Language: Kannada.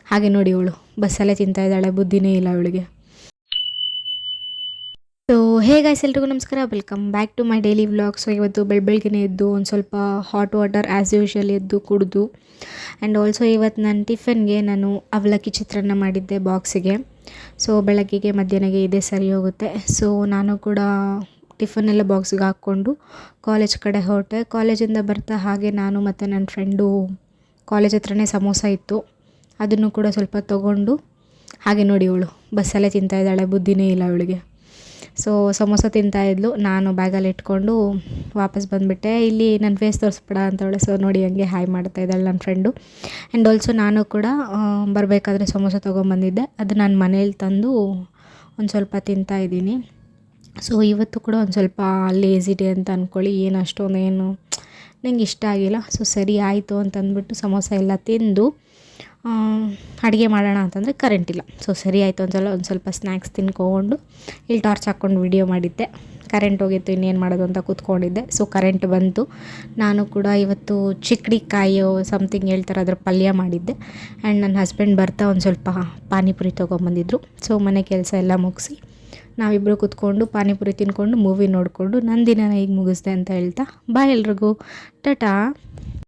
ಹಾಗೆ ನೋಡಿ ಇವಳು ಬಸ್ಸಲ್ಲೇ ತಿಂತಾ ಇದ್ದಾಳೆ, ಬುದ್ಧಿನೇ ಇಲ್ಲ ಇವಳಿಗೆ. ಸೊ ಹೇ ಗೈಸ್, ಎಲ್ರಿಗೂ ನಮಸ್ಕಾರ, welcome back to my daily vlog. So ಇವತ್ತು ಬೆಳಗ್ಗೆನೇ ಎದ್ದು ಒಂದು ಸ್ವಲ್ಪ ಹಾಟ್ ವಾಟರ್ ಆ್ಯಸ್ ಯೂಶುವಲ್ ಎದ್ದು ಕುಡಿದು, ಆ್ಯಂಡ್ ಆಲ್ಸೋ ಇವತ್ತು ನಾನು ಟಿಫನ್ಗೆ ನಾನು ಅವಲಕ್ಕಿ ಚಿತ್ರಾನ್ನ ಮಾಡಿದ್ದೆ ಬಾಕ್ಸಿಗೆ. ಸೊ ಬೆಳಗ್ಗೆಗೆ ಮಧ್ಯಾಹ್ನಗೆ ಇದೇ ಸರಿ ಹೋಗುತ್ತೆ. ಸೊ ನಾನು ಕೂಡ ಟಿಫನ್ನೆಲ್ಲ ಬಾಕ್ಸಿಗೆ ಹಾಕ್ಕೊಂಡು ಕಾಲೇಜ್ ಕಡೆ ಹೊರಟೆ. ಕಾಲೇಜಿಂದ ಬರ್ತಾ ಹಾಗೆ ನಾನು ಮತ್ತು ನನ್ನ ಫ್ರೆಂಡು ಕಾಲೇಜ್ ಹತ್ರನೇ ಸಮೋಸ ಇತ್ತು, ಅದನ್ನು ಕೂಡ ಸ್ವಲ್ಪ ತೊಗೊಂಡು, ಹಾಗೆ ನೋಡಿ ಇವಳು ಬಸ್ಸಲ್ಲೇ ತಿಂತಾ ಇದ್ದಾಳೆ, ಬುದ್ಧಿನೇ ಇಲ್ಲ ಇವಳಿಗೆ. ಸೊ ಸಮೋಸ ತಿಂತಾಯಿದ್ಲು, ನಾನು ಬ್ಯಾಗಲ್ಲಿ ಇಟ್ಕೊಂಡು ವಾಪಸ್ ಬಂದುಬಿಟ್ಟೆ. ಇಲ್ಲಿ ನನ್ನ ಫೇಸ್ ತೋರಿಸ್ಬೇಡ ಅಂತವಳೆ. ಸೊ ನೋಡಿ ಹಂಗೆ ಹಾಯ್ ಮಾಡ್ತಾ ಇದ್ದಾಳೆ ನನ್ನ ಫ್ರೆಂಡು. ಆ್ಯಂಡ್ ಆಲ್ಸೋ ನಾನು ಕೂಡ ಬರಬೇಕಾದ್ರೆ ಸಮೋಸ ತೊಗೊಂಬಂದಿದ್ದೆ, ಅದು ನಾನು ಮನೇಲಿ ತಂದು ಒಂದು ಸ್ವಲ್ಪ ತಿಂತಾಯಿದ್ದೀನಿ. ಸೊ ಇವತ್ತು ಕೂಡ ಒಂದು ಸ್ವಲ್ಪ ಲೇಸಿ ಡೇ ಅಂತ ಅಂದ್ಕೊಳ್ಳಿ, ಏನು ಅಷ್ಟೊಂದೇನು ನನಗೆ ಇಷ್ಟ ಆಗಿಲ್ಲ. ಸೊ ಸರಿ ಆಯಿತು ಅಂತಂದ್ಬಿಟ್ಟು ಸಮೋಸ ಎಲ್ಲ ತಿಂದು ಅಡುಗೆ ಮಾಡೋಣ ಅಂತಂದರೆ ಕರೆಂಟ್ ಇಲ್ಲ. ಸೊ ಸರಿ ಆಯಿತು ಒಂದು ಸ್ವಲ್ಪ ಸ್ನ್ಯಾಕ್ಸ್ ತಿನ್ಕೊಂಡು ಇಲ್ಲಿ ಟಾರ್ಚ್ ಹಾಕ್ಕೊಂಡು ವಿಡಿಯೋ ಮಾಡಿದ್ದೆ. ಕರೆಂಟ್ ಹೋಗಿತ್ತು, ಇನ್ನೇನು ಮಾಡೋದು ಅಂತ ಕೂತ್ಕೊಂಡಿದ್ದೆ. ಸೊ ಕರೆಂಟ್ ಬಂತು. ನಾನು ಕೂಡ ಇವತ್ತು ಚಿಕ್ಕಡಿಕಾಯೋ ಸಮಥಿಂಗ್ ಹೇಳ್ತಾರೆ, ಅದ್ರ ಪಲ್ಯ ಮಾಡಿದ್ದೆ. ಆ್ಯಂಡ್ ನನ್ನ ಹಸ್ಬೆಂಡ್ ಬರ್ತಾ ಒಂದು ಸ್ವಲ್ಪ ಪಾನಿಪುರಿ ತೊಗೊಂಬಂದಿದ್ರು. ಸೊ ಮನೆ ಕೆಲಸ ಎಲ್ಲ ಮುಗಿಸಿ ನಾವಿಬ್ಬರು ಕೂತ್ಕೊಂಡು ಪಾನಿಪುರಿ ತಿನ್ಕೊಂಡು ಮೂವಿ ನೋಡಿಕೊಂಡು ನನ್ನ ದಿನನ ಈಗ ಮುಗಿಸ್ದೆ ಅಂತ ಹೇಳ್ತಾ ಬಾಯ್ ಎಲ್ರಿಗೂ ಟಾಟಾ.